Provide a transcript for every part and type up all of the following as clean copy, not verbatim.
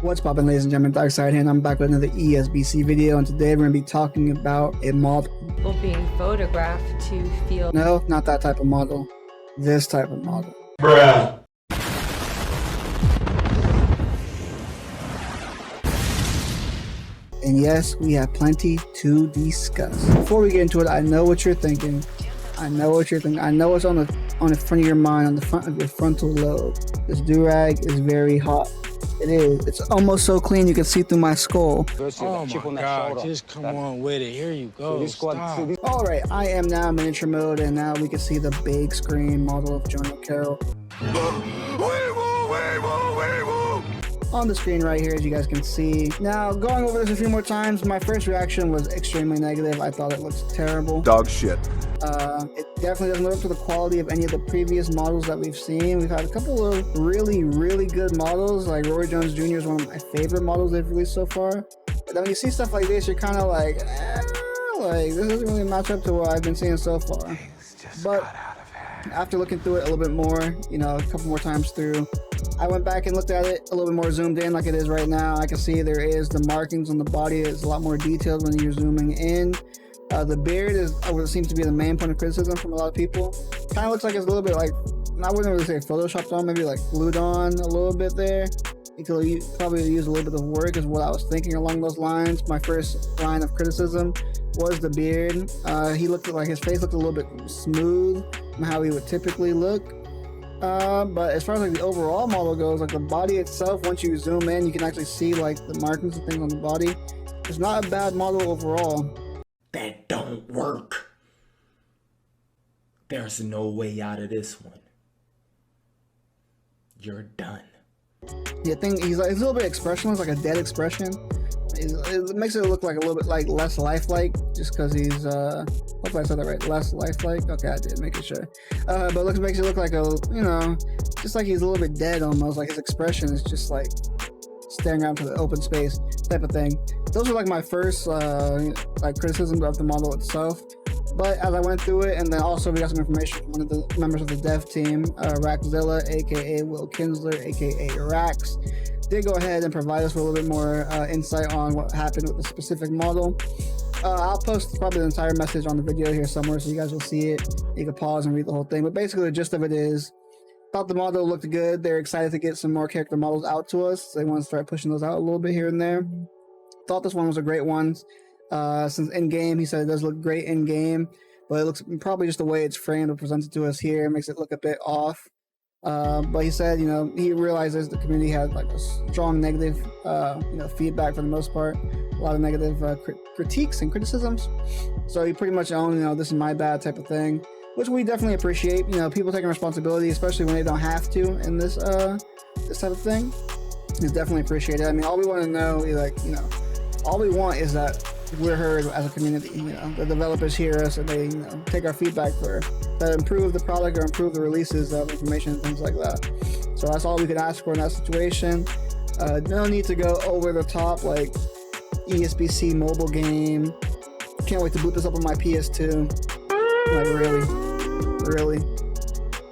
What's poppin', ladies and gentlemen, Darhkseid here, and I'm back with another ESBC video, and today we're going to be talking about a model. People being photographed to feel... No, not that type of model. This type of model. Bruh. And yes, we have plenty to discuss. Before we get into it, I know what you're thinking. I know what's on the front of your mind, on the front of your frontal lobe. This do-rag is very hot. It is. It's almost so clean you can see through my skull. Oh my God, just come on with it. Here you go. Stop. Alright, I am now miniature mode, and now we can see the big screen model of Jonah Carroll on the screen right here, as you guys can see. Now, going over this a few more times, my first reaction was extremely negative. I thought it looks terrible. Dog shit. It definitely doesn't live up to the quality of any of the previous models that we've seen. We've had a couple of really good models, like Roy Jones Jr. is one of my favorite models they've released so far. But then when you see stuff like this, you're kind of like, this doesn't really match up to what I've been seeing so far. But after looking through it a little bit more, you know, a couple more times through, I went back and looked at it a little bit more zoomed in like it is right now. I can see there is the markings on the body. It's a lot more detailed when you're zooming in. The beard is what seems to be the main point of criticism from a lot of people. Kind of looks like it's a little bit like, I wouldn't really say photoshopped on, maybe like glued on a little bit there. You could probably use a little bit of work is what I was thinking along those lines. My first line of criticism was the beard. He looked like his face looked a little bit smooth from how he would typically look. But as far as like the overall model goes, like the body itself, once you zoom in, you can actually see like the markings and things on the body. It's not a bad model overall. That don't work. There's no way out of this one. You're done. Yeah, he's a little bit expressionless, like a dead expression. It makes it look like a little bit like less lifelike, just because he's hopefully I said that right, less lifelike. Okay, I did, making sure. But makes it look like a, you know, just like he's a little bit dead almost, like his expression is just like staring out into the open space type of thing. Those are like my first like criticisms of the model itself. But as I went through it, and then also we got some information from one of the members of the dev team, Raxzilla, aka Will Kinsler, aka Rax, did go ahead and provide us with a little bit more insight on what happened with the specific model. I'll post probably the entire message on the video here somewhere so you guys will see it. You can pause and read the whole thing. But basically the gist of it is, thought the model looked good. They're excited to get some more character models out to us. So they want to start pushing those out a little bit here and there. Thought this one was a great one. Since in-game, he said it does look great in-game, but it looks probably just the way it's framed or presented to us here makes it look a bit off. But he said, you know, he realizes the community had like a strong negative, you know, feedback for the most part, a lot of negative critiques and criticisms. So he pretty much owned, you know, this is my bad type of thing, which we definitely appreciate. You know, people taking responsibility, especially when they don't have to in this this type of thing, is definitely appreciated. I mean, all we want to know is like, you know, all we want is that we're heard as a community. You know, the developers hear us and they, you know, take our feedback that improve the product or improve the releases of information and things like that. So that's all we could ask for in that situation. No need to go over the top like ESBC mobile game. Can't wait to boot this up on my PS2. Like really.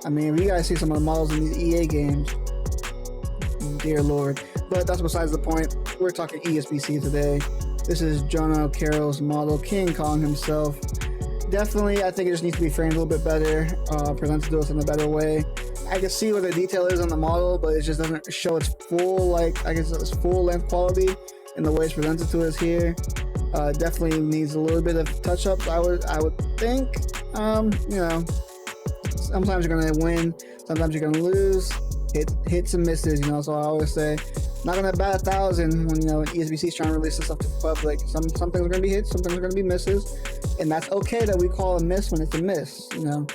I mean, you guys see some of the models in these EA games. Dear Lord. But that's besides the point. We're talking ESBC today. This is Jonah Carroll's model, King Kong himself. Definitely, I think it just needs to be framed a little bit better, presented to us in a better way. I can see what the detail is on the model, but it just doesn't show its full, like, I guess its full length quality in the way it's presented to us here. Definitely needs a little bit of touch-up, I would think. You know, sometimes you're gonna win, sometimes you're gonna lose. Hits and misses, you know, so I always say, not gonna bat 1,000 when, you know, ESBC is trying to release this stuff to the public. Some things are gonna be hits, some things are gonna be misses, and that's okay that we call a miss when it's a miss. You know,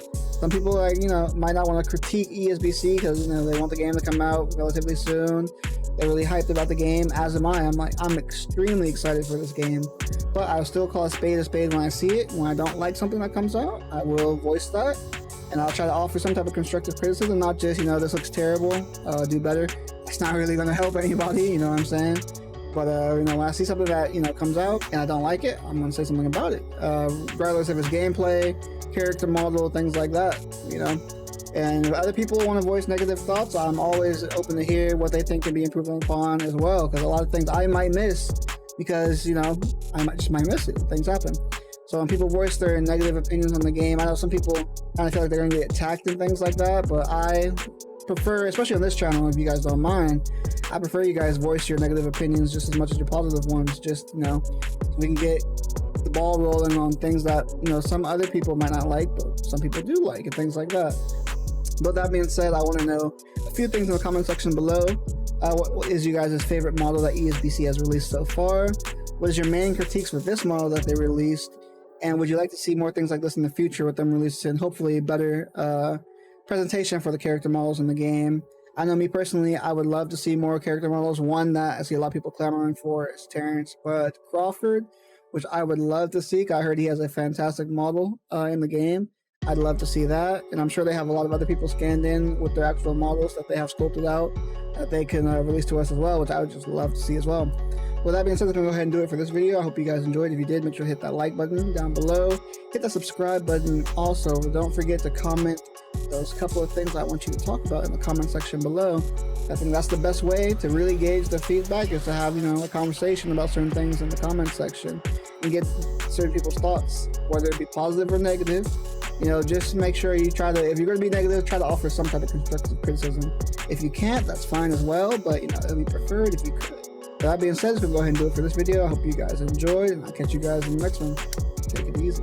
some people, like, you know, might not want to critique ESBC because, you know, they want the game to come out relatively soon. They're really hyped about the game, as am I. I'm extremely excited for this game, but I'll still call a spade when I see it. When I don't like something that comes out, I will voice that, and I'll try to offer some type of constructive criticism, not just, you know, this looks terrible, do better. It's not really going to help anybody, you know what I'm saying? But, you know, when I see something that, you know, comes out and I don't like it, I'm going to say something about it. Regardless of its gameplay, character model, things like that, you know. And if other people want to voice negative thoughts, I'm always open to hear what they think can be improved upon as well, because a lot of things I might miss because, you know, I might miss it. Things happen. So when people voice their negative opinions on the game, I know some people kind of feel like they're going to get attacked and things like that, but I prefer, especially on this channel, if you guys don't mind, I prefer you guys voice your negative opinions just as much as your positive ones, just, you know, so we can get the ball rolling on things that, you know, some other people might not like, but some people do like, and things like that. But that being said, I want to know a few things in the comment section below. What is you guys' favorite model that ESBC has released so far? What is your main critiques with this model that they released? And would you like to see more things like this in the future with them releasing hopefully better presentation for the character models in the game? I know me personally, I would love to see more character models. One that I see a lot of people clamoring for is Terrence Bud Crawford, which I would love to see. I heard he has a fantastic model in the game. I'd love to see that, and I'm sure they have a lot of other people scanned in with their actual models that they have sculpted out that they can release to us as well, which I would just love to see as well. With that being said, I'm going to go ahead and do it for this video. I hope you guys enjoyed. If you did, make sure to hit that like button down below. Hit that subscribe button. Also, don't forget to comment those couple of things I want you to talk about in the comment section below. I think that's the best way to really gauge the feedback, is to have, you know, a conversation about certain things in the comment section and get certain people's thoughts, whether it be positive or negative. You know, just make sure you try to, if you're going to be negative, try to offer some type of constructive criticism. If you can't, that's fine as well, but, you know, it would be preferred if you could. That being said, we'll go ahead and do it for this video. I hope you guys enjoyed, and I'll catch you guys in the next one. Take it easy.